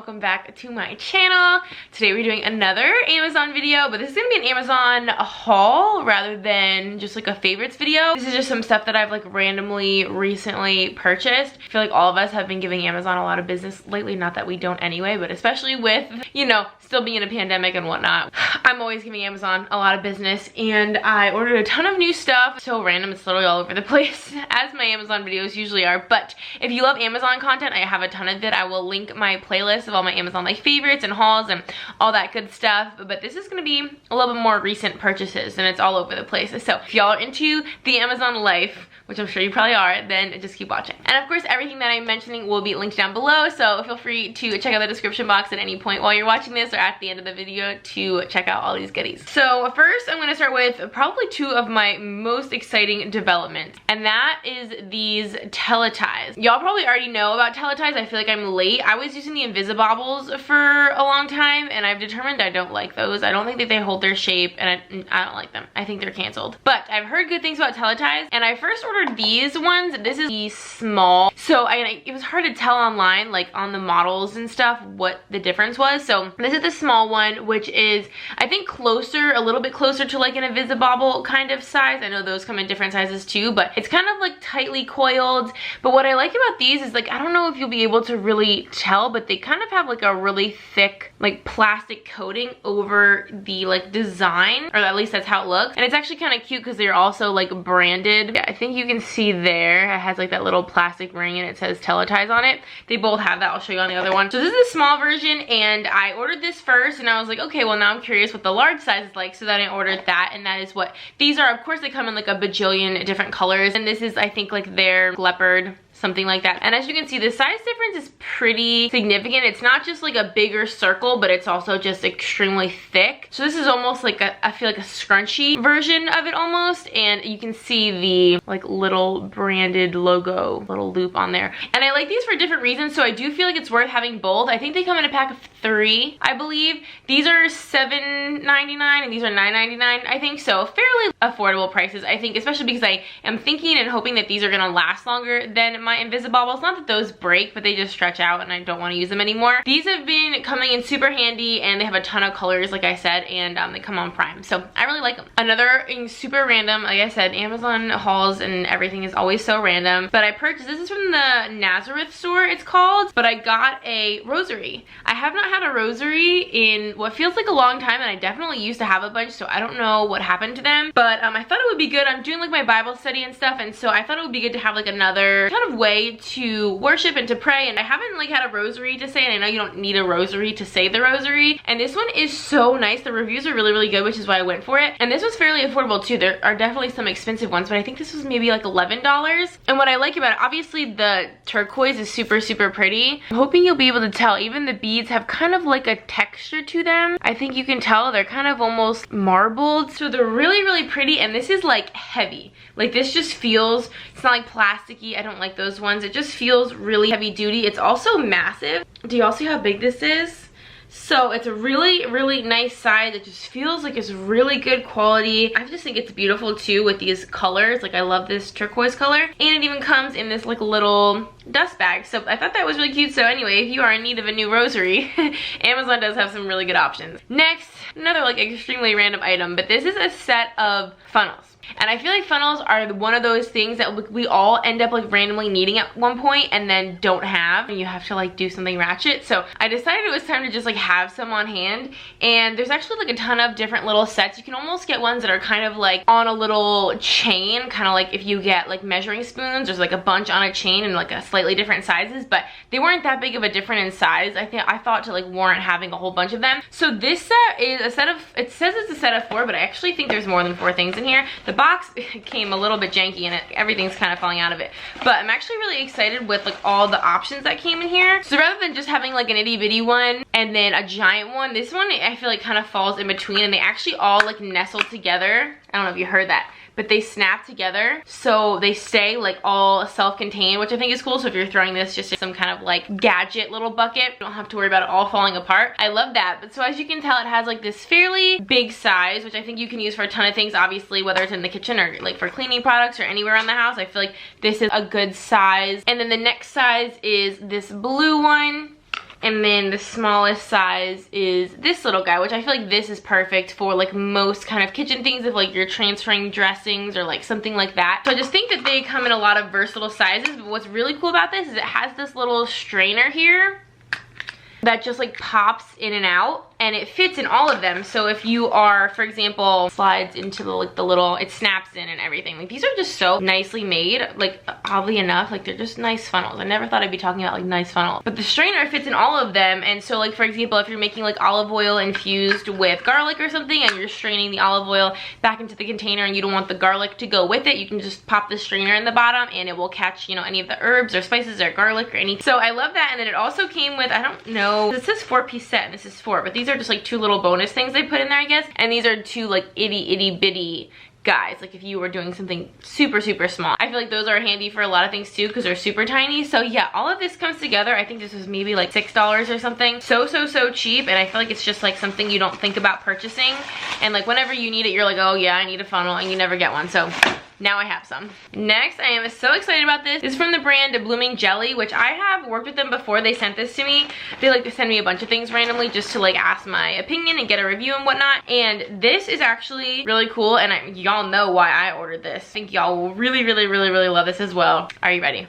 welcome back to my channel. Today we're doing another Amazon video, but this is gonna be an Amazon haul rather than just like a favorites video. This is just some stuff that I've like randomly recently purchased. I feel like all of us have been giving Amazon a lot of business lately, not that we don't anyway, but especially with, you know, still being a pandemic and whatnot. I'm always giving Amazon a lot of business, and I ordered a ton of new stuff. So random, it's literally all over the place, as my Amazon videos usually are. But if you love Amazon content, I have a ton of it. I will link my playlist of all my Amazon like favorites and hauls and all that good stuff. But this is gonna be a little bit more recent purchases, and it's all over the place. So if y'all are into the Amazon life, which I'm sure you probably are, then just keep watching. And of course, everything that I'm mentioning will be linked down below, so feel free to check out the description box at any point while you're watching this or at the end of the video to check out all these goodies. So first, I'm gonna start with probably two of my most exciting developments, and that is these Teletize. Y'all probably already know about Teletize. I feel like I'm late. I was using the Invisibobbles for a long time, and I've determined I don't like those. I don't think that they hold their shape, and I don't like them. I think they're canceled. But I've heard good things about Teletize, and I first ordered these ones. This is the small, so it was hard to tell online, like on the models and stuff, what the difference was. So this is the small one, which is I think closer, a little bit closer to like an Invisibobble kind of size. I know those come in different sizes too, but it's kind of like tightly coiled. But what I like about these is, like, I don't know if you'll be able to really tell, but they kind of have like a really thick like plastic coating over the like design, or at least that's how it looks. And it's actually kind of cute because they're also like branded. I think you can see there, it has like that little plastic ring and it says Teletize on it. They both have that. I'll show you on the other one. So this is the small version, and I ordered this first, and I was like, okay, well now I'm curious what the large size is like, so then I ordered that, and that is what these are. Of course, they come in like a bajillion different colors, and this is, I think, like their leopard, something like that. And as you can see, the size difference is pretty significant. It's not just like a bigger circle, but it's also just extremely thick. So this is almost like I feel like a scrunchy version of it almost. And you can see the like little branded logo, little loop on there. And I like these for different reasons, so I do feel like it's worth having both. I think they come in a pack of 3, I believe. These are $7.99 and these are $9.99, I think. So fairly affordable prices, I think, especially because I am thinking and hoping that these are gonna last longer than my Invisibobbles. Not that those break, but they just stretch out and I don't want to use them anymore. These have been coming in super handy, and they have a ton of colors, like I said, and they come on Prime, so I really like them. Another super random, like I said, Amazon hauls and everything is always so random, but I purchased, this is from the Nazareth store, it's called, but I got a rosary. I have not had a rosary in what feels like a long time, and I definitely used to have a bunch, so I don't know what happened to them, but I thought it would be good. I'm doing like my Bible study and stuff, and so I thought it would be good to have like another kind of way to worship and to pray. And I haven't like had a rosary to say, and I know you don't need a rosary to say the rosary, and this one is so nice. The reviews are really good, which is why I went for it. And this was fairly affordable too. There are definitely some expensive ones, but I think this was maybe like $11. And what I like about it, obviously the turquoise is super pretty. I'm hoping you'll be able to tell, even the beads have kind of like a texture to them. I think you can tell they're kind of almost marbled, so they're really pretty. And this is like heavy, like this just feels, it's not like plasticky. I don't like those ones. It just feels really heavy duty. It's also massive. Do y'all see how big this is? So it's a really nice size. It just feels like it's really good quality. I just think it's beautiful too with these colors. Like I love this turquoise color, and it even comes in this like little dust bag. So I thought that was really cute. So anyway, if you are in need of a new rosary, Amazon does have some really good options. Next, another like extremely random item, but this is a set of funnels. And I feel like funnels are one of those things that we all end up like randomly needing at one point and then don't have, and you have to like do something ratchet. So I decided it was time to just like have some on hand, and there's actually like a ton of different little sets. You can almost get ones that are kind of like on a little chain, kind of like if you get like measuring spoons, there's like a bunch on a chain in like a slightly different sizes, but they weren't that big of a difference in size. I thought to like warrant having a whole bunch of them. So this set is a set of, it says it's a set of 4, but I actually think there's more than 4 things in here. The box came a little bit janky, and everything's kind of falling out of it, but I'm actually really excited with like all the options that came in here. So rather than just having like an itty bitty one and then a giant one, this one I feel like kind of falls in between, and they actually all like nestle together. I don't know if you heard that, but they snap together, so they stay like all self-contained, which I think is cool. So if you're throwing this just in some kind of like gadget little bucket, you don't have to worry about it all falling apart. I love that. But so as you can tell, it has like this fairly big size, which I think you can use for a ton of things, obviously, whether it's in the kitchen or like for cleaning products or anywhere around the house. I feel like this is a good size. And then the next size is this blue one. And then the smallest size is this little guy, which I feel like this is perfect for like most kind of kitchen things if like you're transferring dressings or like something like that. So I just think that they come in a lot of versatile sizes, but what's really cool about this is it has this little strainer here that just like pops in and out, and it fits in all of them. So if you are, for example, slides into the like the little, it snaps in and everything. Like these are just so nicely made. Like oddly enough, like they're just nice funnels. I never thought I'd be talking about like nice funnels, but the strainer fits in all of them. And so like for example, if you're making like olive oil infused with garlic or something, and you're straining the olive oil back into the container and you don't want the garlic to go with it, you can just pop the strainer in the bottom and it will catch, you know, any of the herbs or spices or garlic or anything. So I love that. And then it also came with, I don't know, it says 4-piece set and this is 4, but these are just like 2 little bonus things they put in there, I guess. And these are 2 like itty bitty guys, like if you were doing something super small. I feel like those are handy for a lot of things too because they're super tiny. So yeah, all of this comes together. I think this was maybe like $6 or something. So cheap, and I feel like it's just like something you don't think about purchasing, and like whenever you need it you're like, oh yeah, I need a funnel, and you never get one. So now I have some. Next, I am so excited about this. This is from the brand Blooming Jelly, which I have worked with them before. They sent this to me. They like to send me a bunch of things randomly just to like ask my opinion and get a review and whatnot. And this is actually really cool, and y'all know why I ordered this. I think y'all will really love this as well. Are you ready?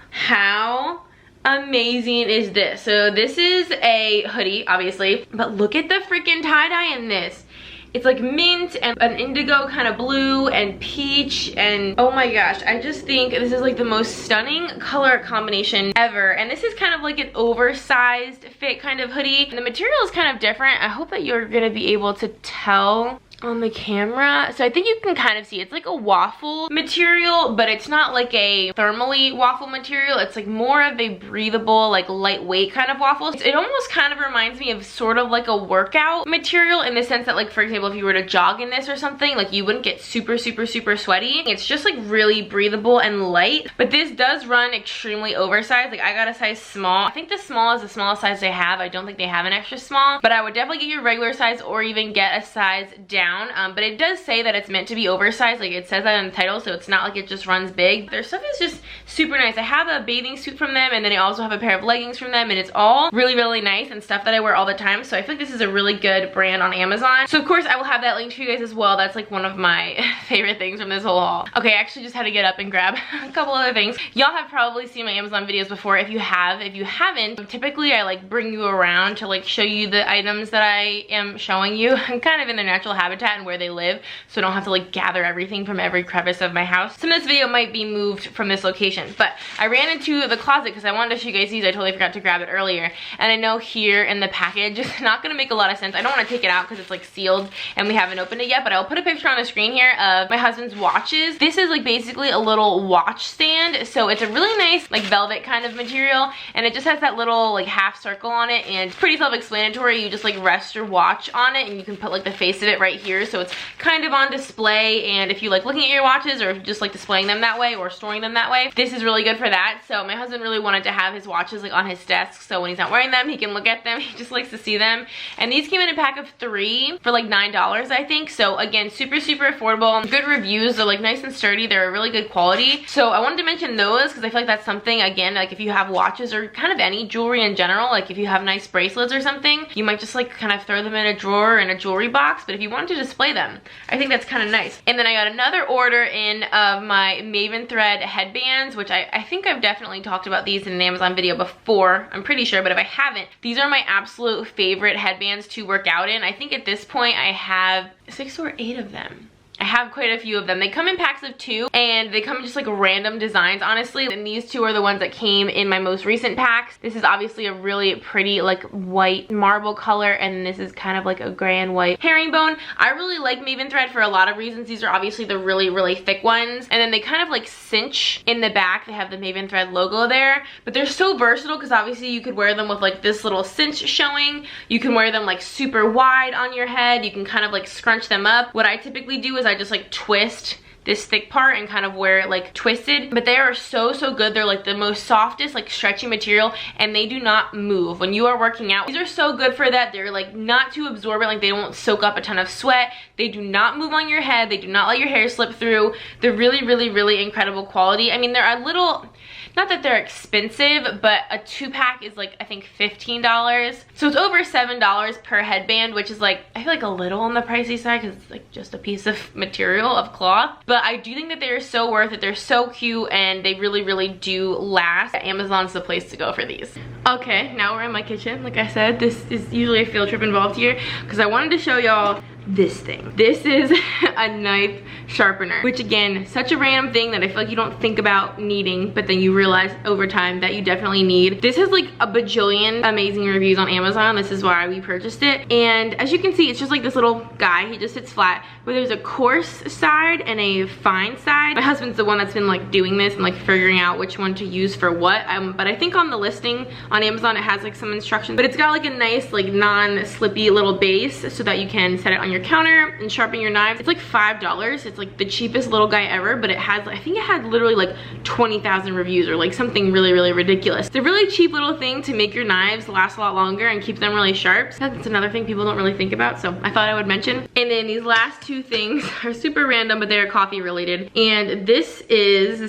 How amazing is this? So this is a hoodie, obviously, but look at the freaking tie-dye in this. It's like mint and an indigo kind of blue and peach, and oh my gosh, I just think this is like the most stunning color combination ever. And this is kind of like an oversized fit kind of hoodie. And the material is kind of different. I hope that you're gonna be able to tell on the camera. So I think you can kind of see it's like a waffle material, but it's not like a thermally waffle material. It's like more of a breathable, like lightweight kind of waffle. It almost kind of reminds me of sort of like a workout material in the sense that like, for example, if you were to jog in this or something, like you wouldn't get super sweaty. It's just like really breathable and light, but this does run extremely oversized. Like I got a size small. I think the small is the smallest size they have. I don't think they have an extra small, but I would definitely get your regular size or even get a size down. But it does say that it's meant to be oversized, like it says that in the title, so it's not like it just runs big. Their stuff is just super nice. I have a bathing suit from them, and then I also have a pair of leggings from them, and it's all really nice and stuff that I wear all the time. So I feel like this is a really good brand on Amazon. So of course I will have that link for you guys as well. That's like one of my favorite things from this whole haul. Okay, I actually just had to get up and grab a couple other things. Y'all have probably seen my Amazon videos before. If you haven't, typically I like bring you around to like show you the items that I am showing you. I'm kind of in their natural habitat and where they live, so I don't have to like gather everything from every crevice of my house. Some of this video might be moved from this location, but I ran into the closet because I wanted to show you guys these. I totally forgot to grab it earlier, and I know here in the package it's not gonna make a lot of sense. I don't want to take it out because it's like sealed and we haven't opened it yet, but I'll put a picture on the screen here of my husband's watches. This is like basically a little watch stand, so it's a really nice like velvet kind of material, and it just has that little like half circle on it, and it's pretty self-explanatory. You just like rest your watch on it and you can put like the face of it right here, so it's kind of on display. And if you like looking at your watches, or if you just like displaying them that way or storing them that way, this is really good for that. So my husband really wanted to have his watches like on his desk, so when he's not wearing them he can look at them. He just likes to see them. And these came in a pack of 3 for like $9, I think. So again, super affordable. Good reviews. They're like nice and sturdy. They're a really good quality. So I wanted to mention those because I feel like that's something, again, like if you have watches or kind of any jewelry in general, like if you have nice bracelets or something, you might just like kind of throw them in a drawer in a jewelry box, but if you wanted to display them, I think that's kind of nice. And then I got another order in of my Maven Thread headbands, which I think I've definitely talked about these in an Amazon video before, I'm pretty sure, but if I haven't, these are my absolute favorite headbands to work out in. I think at this point I have 6 or 8 of them. I have quite a few of them. They come in packs of 2, and they come in just like random designs, honestly. And these 2 are the ones that came in my most recent packs. This is obviously a really pretty like white marble color, and this is kind of like a gray and white herringbone. I really like Maven Thread for a lot of reasons. These are obviously the really thick ones, and then they kind of like cinch in the back. They have the Maven Thread logo there, but they're so versatile because obviously you could wear them with like this little cinch showing. You can wear them like super wide on your head. You can kind of like scrunch them up. What I typically do is I just like twist this thick part and kind of wear it like twisted, but they are so good. They're like the most softest like stretchy material, and they do not move when you are working out. These are so good for that. They're like not too absorbent, like they don't soak up a ton of sweat. They do not move on your head. They do not let your hair slip through. They're really incredible quality. I mean, they're a little, not that they're expensive, but a 2-pack is like I think $15. So it's over $7 per headband, which is like, I feel like a little on the pricey side because it's like just a piece of material of cloth. But I do think that they're so worth it. They're so cute and they really, really do last. Amazon's the place to go for these. Okay, now we're in my kitchen. Like I said, this is usually a field trip involved here because I wanted to show y'all this thing. This is a knife sharpener, which again, such a random thing that I feel like you don't think about needing, but then you realize over time that you definitely need. This has like a bajillion amazing reviews on Amazon. This is why we purchased it. And as you can see, it's just like this little guy. He just sits flat, where there's a coarse side and a fine side. My husband's the one that's been like doing this and like figuring out which one to use for what. But I think on the listing on Amazon, it has like some instructions, but it's got like a nice like non-slippy little base so that you can set it on your counter and sharpen your knives. It's like $5. It's like the cheapest little guy ever, but it has, I think it had literally like 20,000 reviews or like something really, really ridiculous. It's a really cheap little thing to make your knives last a lot longer and keep them really sharp. So that's another thing people don't really think about, so I thought I would mention. And then these last two things are super random, but they're coffee related. And this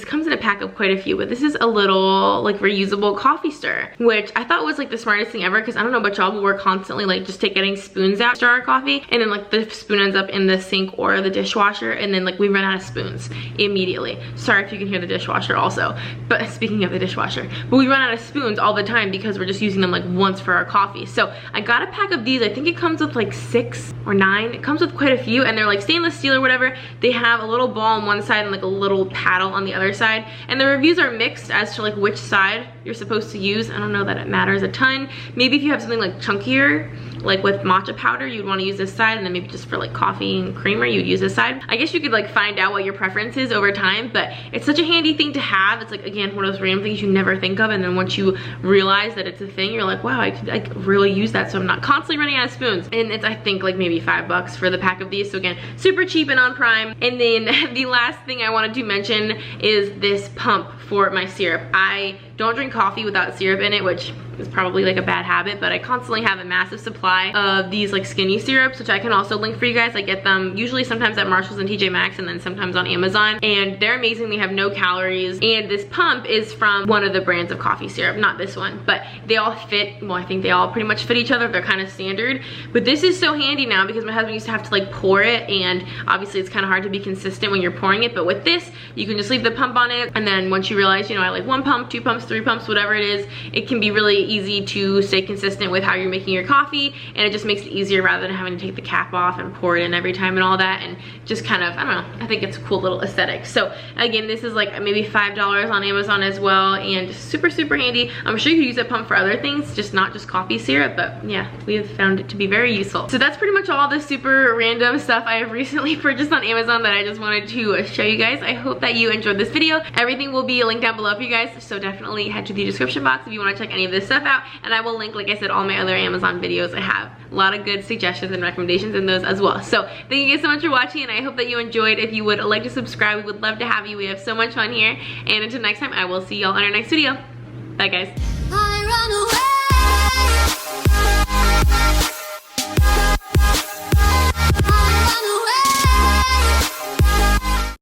comes in a pack of quite a few, but this is a little like reusable coffee stir, which I thought was like the smartest thing ever because I don't know about y'all, but we're constantly like just getting spoons out to stir our coffee, and then like the spoon ends up in the sink or the dishwasher, and then like we run out of spoons immediately. Sorry if you can hear the dishwasher also, but speaking of the dishwasher, but we run out of spoons all the time because we're just using them like once for our coffee. So I got a pack of these. I think it comes with like 6 or 9. It comes with quite a few, and they're like stainless steel or whatever. They have a little ball on one side and like a little paddle on the other side, and the reviews are mixed as to like which side you're supposed to use. I don't know that it matters a ton. Maybe if you have something like chunkier, like with matcha powder, you'd want to use this side, and then maybe just for like coffee and creamer, you'd use this side. I guess you could like find out what your preference is over time, but it's such a handy thing to have. It's like, again, one of those random things you never think of, and then once you realize that it's a thing, you're like, wow, I could like really use that, so I'm not constantly running out of spoons. And it's, I think, like maybe $5 for the pack of these, so again, super cheap and on Prime. And then the last thing I wanted to mention is this pump for my syrup. I don't drink coffee without syrup in it, which is probably like a bad habit, but I constantly have a massive supply of these like skinny syrups, which I can also link for you guys. I get them usually sometimes at Marshalls and TJ Maxx, and then sometimes on Amazon, and they're amazing. They have no calories, and this pump is from one of the brands of coffee syrup, not this one, but they all fit. Well, I think they all pretty much fit each other. They're kind of standard, but this is so handy now because my husband used to have to like pour it, and obviously it's kind of hard to be consistent when you're pouring it, but with this, you can just leave the pump on it, and then once you realize, you know, I like 1 pump, 2 pumps, 3 pumps, whatever it is, it can be really easy to stay consistent with how you're making your coffee, and it just makes it easier rather than having to take the cap off and pour it in every time and all that, and just kind of, I don't know, I think it's a cool little aesthetic. So again, this is like maybe $5 on Amazon as well, and super, super handy. I'm sure you could use a pump for other things, just not just coffee syrup, but yeah, we have found it to be very useful. So that's pretty much all the super random stuff I have recently purchased on Amazon that I just wanted to show you guys. I hope that you enjoyed this video. Everything will be linked down below for you guys, so definitely head to the description box if you want to check any of this stuff out, and I will link, like I said, all my other Amazon videos. I have a lot of good suggestions and recommendations in those as well. So thank you guys so much for watching, and I hope that you enjoyed. If you would like to subscribe, we would love to have you. We have so much fun here, and until next time, I will see y'all on our next video. Bye guys.